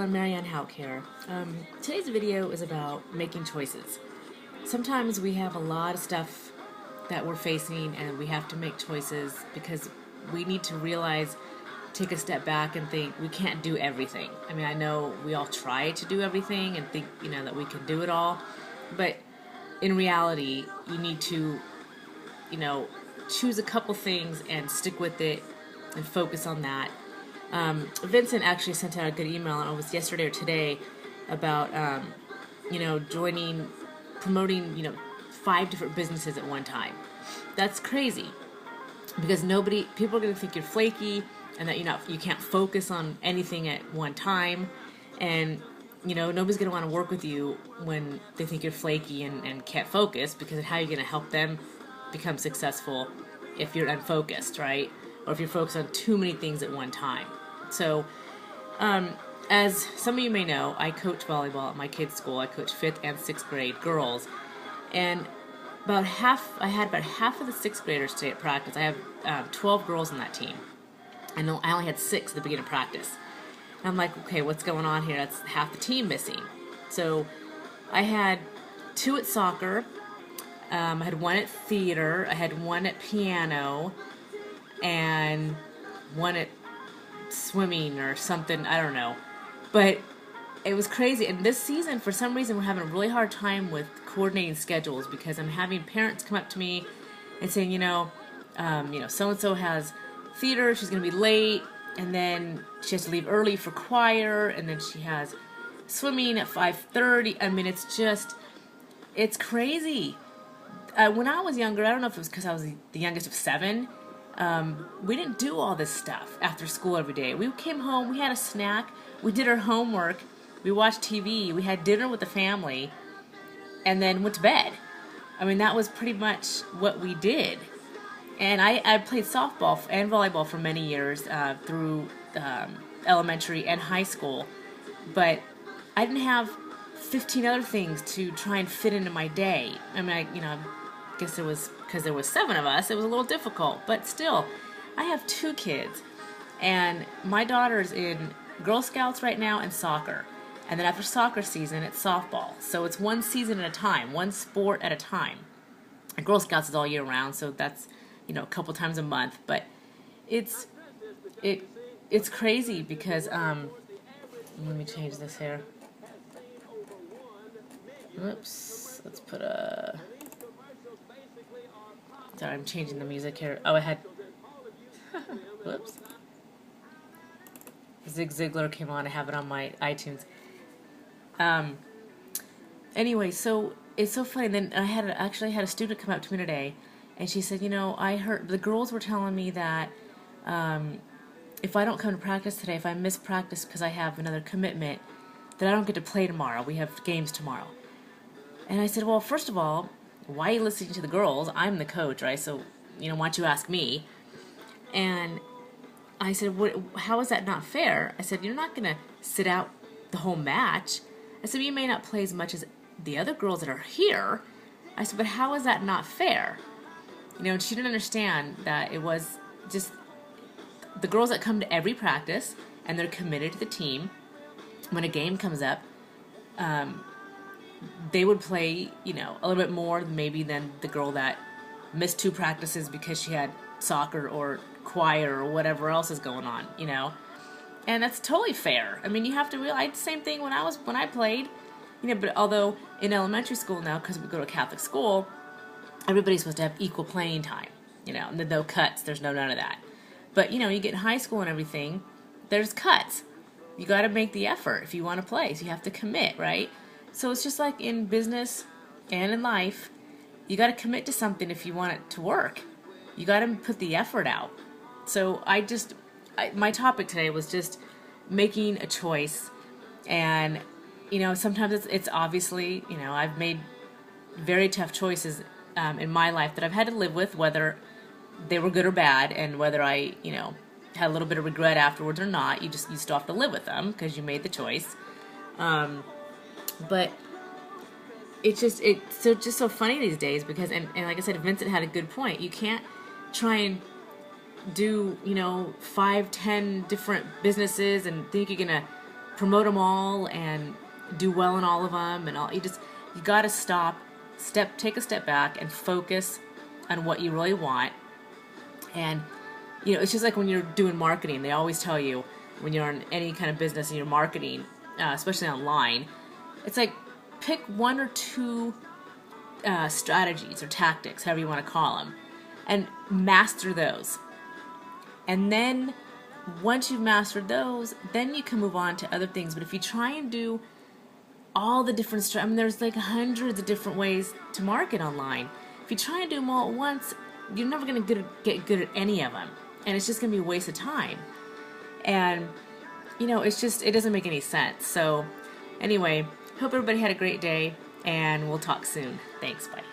everyone, Marianne Hauk here. Today's video is about making choices. Sometimes we have a lot of stuff that we're facing and we have to make choices because we need to realize, take a step back and think we can't do everything. I mean, I know we all try to do everything and think, that we can do it all, but in reality, you need to, choose a couple things and stick with it and focus on that. Vincent actually sent out a good email, and it was yesterday or today, about, promoting, 5 different businesses at one time. That's crazy because people are going to think you're flaky and that you can't focus on anything at one time, and nobody's going to want to work with you when they think you're flaky and can't focus, because how are you going to help them become successful if you're unfocused, right? Or if you're focused on too many things at one time. So, as some of you may know, I coach volleyball at my kids' school. I coach 5th and 6th grade girls, and I had about half of the 6th graders today at practice. I have 12 girls on that team, and I only had 6 at the beginning of practice. And I'm like, okay, what's going on here? That's half the team missing. So I had 2 at soccer, I had 1 at theater, I had 1 at piano, and 1 at swimming or something, I don't know. But it was crazy. And this season, for some reason, we're having a really hard time with coordinating schedules, because I'm having parents come up to me and saying, so-and-so has theater, she's going to be late, and then she has to leave early for choir, and then she has swimming at 5:30. I mean, it's crazy. When I was younger, I don't know if it was because I was the youngest of 7, we didn't do all this stuff after school every day. We came home, we had a snack, we did our homework, we watched TV, we had dinner with the family, and then went to bed. I mean, that was pretty much what we did. And I played softball and volleyball for many years through elementary and high school, but I didn't have 15 other things to try and fit into my day. I mean, I guess it was because there was 7 of us, it was a little difficult, but still, I have 2 kids, and my daughter's in Girl Scouts right now and soccer, and then after soccer season, it's softball. So it's one season at a time, one sport at a time. And Girl Scouts is all year round, so that's a couple times a month, but it's crazy because let me change this here. Whoops, let's put a. Sorry, I'm changing the music here. Oh, I had. Whoops. Zig Ziglar came on. I have it on my iTunes. Anyway, so it's so funny. Then I actually had a student come up to me today, and she said, I heard the girls were telling me that if I don't come to practice today, if I miss practice because I have another commitment, that I don't get to play tomorrow. We have games tomorrow. And I said, well, first of all, why are you listening to the girls? I'm the coach, right? So, why don't you ask me? And I said, how is that not fair? I said, you're not going to sit out the whole match. I said, you may not play as much as the other girls that are here. I said, but how is that not fair? And she didn't understand that it was just the girls that come to every practice and they're committed to the team. When a game comes up, they would play, a little bit more maybe than the girl that missed 2 practices because she had soccer or choir or whatever else is going on, And that's totally fair. I mean, you have to realize the same thing when I played, but although in elementary school now, because we go to a Catholic school, everybody's supposed to have equal playing time, and no cuts, there's none of that. But, you get in high school and everything, there's cuts. You got to make the effort if you want to play, so you have to commit, right? So it's just like in business and in life, you got to commit to something if you want it to work. You got to put the effort out. So my topic today was just making a choice, and sometimes it's obviously I've made very tough choices in my life that I've had to live with, whether they were good or bad, and whether I had a little bit of regret afterwards or not. You still have to live with them because you made the choice. But it's just so funny these days because and like I said, Vincent had a good point. You can't try and do 5, 10 different businesses and think you're gonna promote them all and do well in all of them and all. You got to take a step back and focus on what you really want. And it's just like when you're doing marketing, they always tell you when you're in any kind of business and you're marketing, especially online, it's like pick one or two strategies or tactics, however you want to call them, and master those. And then once you've mastered those, then you can move on to other things. But if you try and do all the different there's like hundreds of different ways to market online. If you try and do them all at once, you're never going to get good at any of them. And it's just going to be a waste of time. And, it doesn't make any sense. So, anyway, hope everybody had a great day, and we'll talk soon. Thanks, bye.